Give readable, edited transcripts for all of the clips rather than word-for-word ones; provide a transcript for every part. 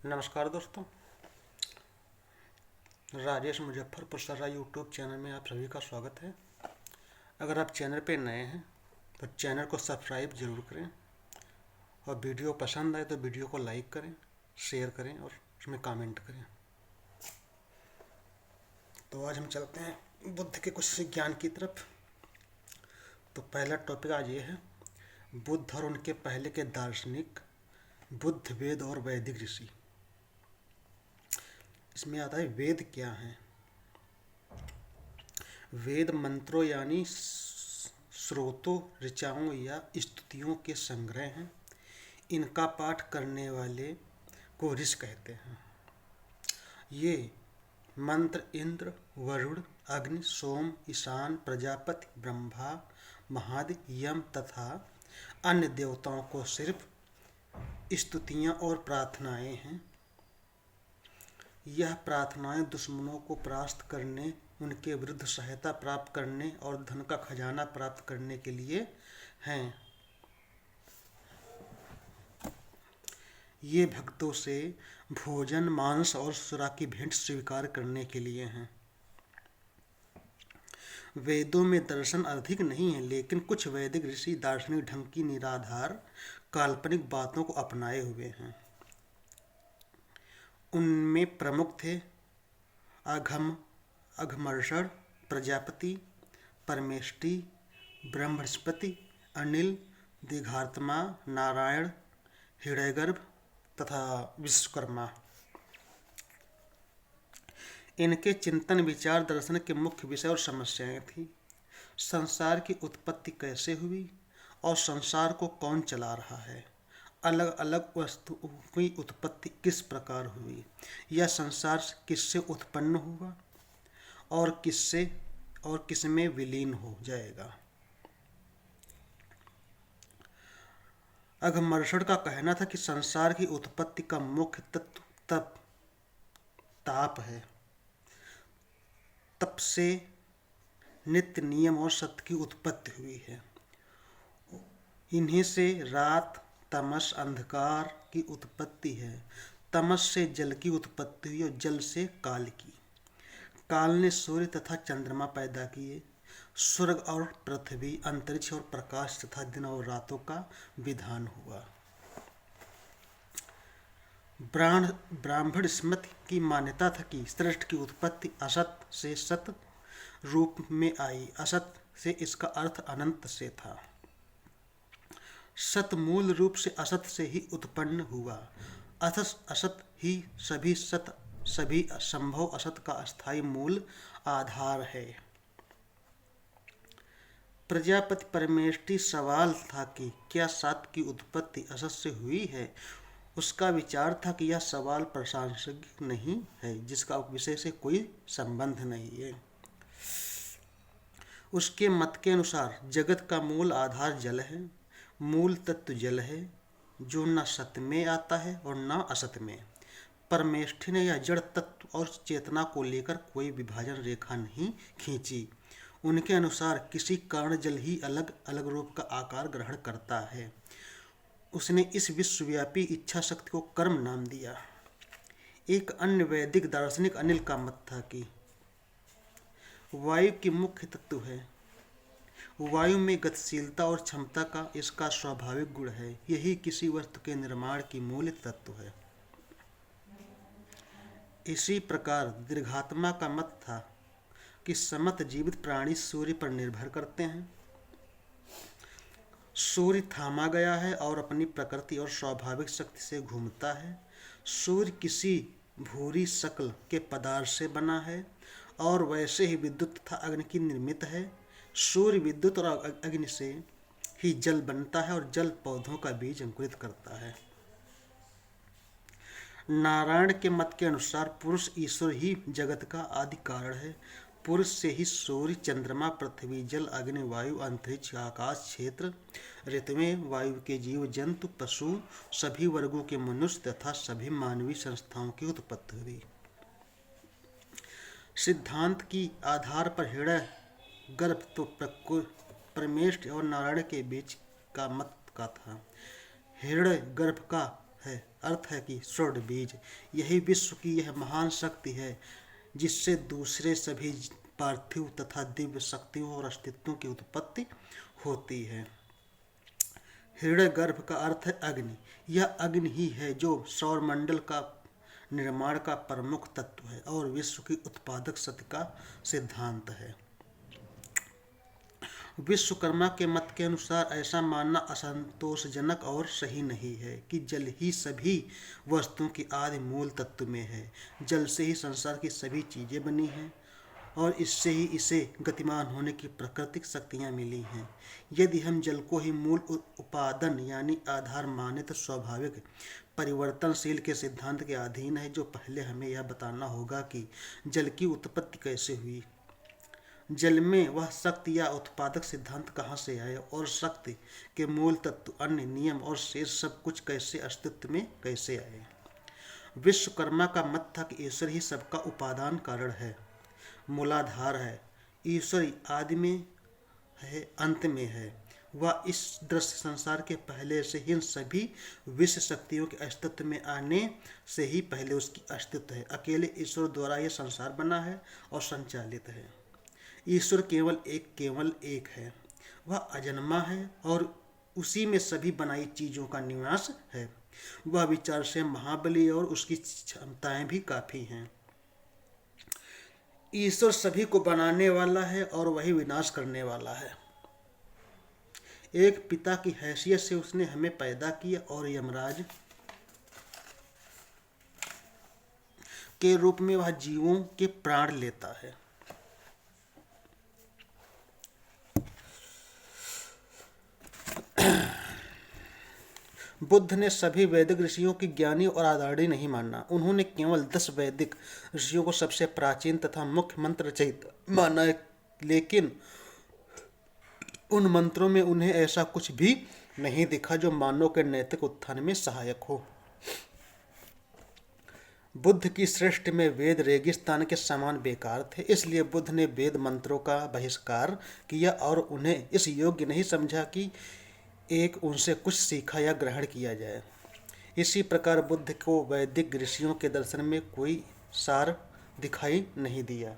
नमस्कार दोस्तों, Rajesh Muzaffarpur सर्रा YouTube channel में आप सभी का स्वागत है। अगर आप चैनल पे नए हैं तो चैनल को सब्सक्राइब जरूर करें और वीडियो पसंद आए तो वीडियो को लाइक करें, शेयर करें और उसमें कमेंट करें। तो आज हम चलते हैं बुद्ध के कुछ ज्ञान की तरफ। तो पहला टॉपिक आज ये है, बुद्ध और उनके पहले के दार्शनिक, बुद्ध, वेद और वैदिक ऋषि। इसमें आता है वेद क्या है। वेद मंत्रों यानी स्रोतों, ऋचाओं या स्तुतियों के संग्रह हैं। इनका पाठ करने वाले को ऋषि कहते हैं। ये मंत्र इंद्र, वरुण, अग्नि, सोम, ईशान, प्रजापति, ब्रह्मा, महादि, यम तथा अन्य देवताओं को सिर्फ स्तुतियाँ और प्रार्थनाएं हैं। यह प्रार्थनाएं दुश्मनों को परास्त करने, उनके विरुद्ध सहायता प्राप्त करने और धन का खजाना प्राप्त करने के लिए हैं। ये भक्तों से भोजन, मांस और सुरा की भेंट स्वीकार करने के लिए हैं। वेदों में दर्शन अधिक नहीं है, लेकिन कुछ वैदिक ऋषि दार्शनिक ढंग की निराधार काल्पनिक बातों को अपनाए हुए हैं। उनमें प्रमुख थे अघमर्षण, प्रजापति, परमेष्टि, बृहस्पति, अनिल, दीघात्मा, नारायण, हृदयगर्भ तथा विश्वकर्मा। इनके चिंतन, विचार, दर्शन के मुख्य विषय और समस्याएं थी। संसार की उत्पत्ति कैसे हुई और संसार को कौन चला रहा है, अलग अलग वस्तुओं की उत्पत्ति किस प्रकार हुई, यह संसार किससे उत्पन्न हुआ और किसमें विलीन हो जाएगा। अघमर्षण का कहना था कि संसार की उत्पत्ति का मुख्य तत्व ताप है। तप से नित्य नियम और सत्य की उत्पत्ति हुई है। इन्हीं से रात, तमस, अंधकार की उत्पत्ति है। तमस से जल की उत्पत्ति हुई और जल से काल की। काल ने सूर्य तथा चंद्रमा पैदा किए। स्वर्ग और पृथ्वी, अंतरिक्ष और प्रकाश तथा दिन और रातों का विधान हुआ। ब्राह्मण स्मृति की मान्यता था कि सृष्टि की उत्पत्ति असत से सत रूप में आई। असत से इसका अर्थ अनंत से था। सत मूल रूप से असत से ही उत्पन्न हुआ। असत ही सभी संभव असत का अस्थायी मूल आधार है। प्रजापति परमेष्टि सवाल था कि क्या सत की उत्पत्ति असत से हुई है। उसका विचार था कि यह सवाल प्रासंगिक नहीं है, जिसका विषय से कोई संबंध नहीं है। उसके मत के अनुसार जगत का मूल आधार जल है। मूल तत्व जल है जो न सत में आता है और न असत में। परमेष्ठि ने यह जड़ तत्व और चेतना को लेकर कोई विभाजन रेखा नहीं खींची। उनके अनुसार किसी कारण जल ही अलग अलग रूप का आकार ग्रहण करता है। उसने इस विश्वव्यापी इच्छा शक्ति को कर्म नाम दिया। एक अन्य वैदिक दार्शनिक अनिल का मत था कि वायु की मुख्य तत्व है। वायु में गतिशीलता और क्षमता का इसका स्वाभाविक गुण है। यही किसी वस्तु के निर्माण की मूल तत्व है। इसी प्रकार दीर्घात्मा का मत था कि समस्त जीवित प्राणी सूर्य पर निर्भर करते हैं। सूर्य थामा गया है और अपनी प्रकृति और स्वाभाविक शक्ति से घूमता है। सूर्य किसी भूरी शक्ल के पदार्थ से बना है और वैसे ही विद्युत तथा अग्नि की निर्मित है। सूर्य, विद्युत और अग्नि से ही जल बनता है और जल पौधों का बीज अंकुरित करता है। नारायण के मत के अनुसार पुरुष ईश्वर ही जगत का आदि कारण है। पुरुष से ही सूर्य, चंद्रमा, पृथ्वी, जल, अग्नि, वायु, अंतरिक्ष, आकाश, क्षेत्र, ऋतुएं, वायु के जीव जंतु, पशु, सभी वर्गों के मनुष्य तथा सभी मानवीय संस्थाओं की उत्पत्ति हुई। सिद्धांत की आधार पर हृदय गर्भ तो परमेष्ठ और नारायण के बीच का मत का था। हृदय गर्भ का है, अर्थ है कि स्वर्ण बीज। यही विश्व की यह महान शक्ति है जिससे दूसरे सभी पार्थिव तथा दिव्य शक्तियों और अस्तित्वों की उत्पत्ति होती है। हृदय गर्भ का अर्थ है अग्नि। यह अग्नि ही है जो सौरमंडल का निर्माण का प्रमुख तत्व है और विश्व की उत्पादक शक्ति का सिद्धांत है। विश्वकर्मा के मत के अनुसार ऐसा मानना असंतोषजनक और सही नहीं है कि जल ही सभी वस्तुओं की आदि मूल तत्व में है। जल से ही संसार की सभी चीज़ें बनी हैं और इससे ही इसे गतिमान होने की प्राकृतिक शक्तियाँ मिली हैं। यदि हम जल को ही मूल उपादान यानी आधार माने तो स्वाभाविक परिवर्तनशील के सिद्धांत के अधीन है, जो पहले हमें यह बताना होगा कि जल की उत्पत्ति कैसे हुई, जल में वह शक्ति या उत्पादक सिद्धांत कहाँ से आए और शक्ति के मूल तत्व, अन्य नियम और शेष सब कुछ कैसे अस्तित्व में कैसे आए। विश्वकर्मा का मत था कि ईश्वर ही सबका उपादान कारण है, मूलाधार है। ईश्वर आदि में है, अंत में है। वह इस दृश्य संसार के पहले से ही सभी विश्व शक्तियों के अस्तित्व में आने से ही पहले उसकी अस्तित्व है। अकेले ईश्वर द्वारा यह संसार बना है और संचालित है। ईश्वर केवल एक है। वह अजन्मा है और उसी में सभी बनाई चीज़ों का निवास है। वह विचार से महाबली और उसकी क्षमताएं भी काफ़ी हैं। ईश्वर सभी को बनाने वाला है और वही विनाश करने वाला है। एक पिता की हैसियत से उसने हमें पैदा किया और यमराज के रूप में वह जीवों के प्राण लेता है। बुद्ध ने सभी वैदिक ऋषियों की ज्ञानी और आदरणीय नहीं माना। उन्होंने केवल 10 वैदिक ऋषियों को सबसे प्राचीन तथा मुख्य मंत्र रचयिता माना है, लेकिन उन मंत्रों में उन्हें ऐसा कुछ भी नहीं दिखा जो मानव के नैतिक उत्थान में सहायक हो। बुद्ध की सृष्टि में वेद रेगिस्तान के समान बेकार थे, इसलिए बुद्ध ने वेद मंत्रों का बहिष्कार किया और उन्हें इस योग्य नहीं समझा कि एक उनसे कुछ सीखा या ग्रहण किया जाए। इसी प्रकार बुद्ध को वैदिक ऋषियों के दर्शन में कोई सार दिखाई नहीं दिया।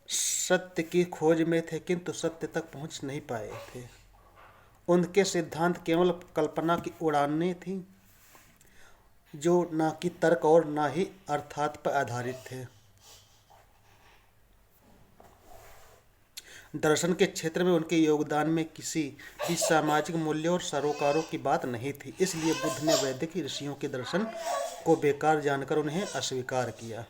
सत्य की खोज में थे किंतु सत्य तक पहुंच नहीं पाए थे। उनके सिद्धांत केवल कल्पना की उड़ानें थीं जो ना कि तर्क और ना ही अर्थात पर आधारित थे। दर्शन के क्षेत्र में उनके योगदान में किसी भी सामाजिक मूल्य और सरोकारों की बात नहीं थी, इसलिए बुद्ध ने वैदिक ऋषियों के दर्शन को बेकार जानकर उन्हें अस्वीकार किया।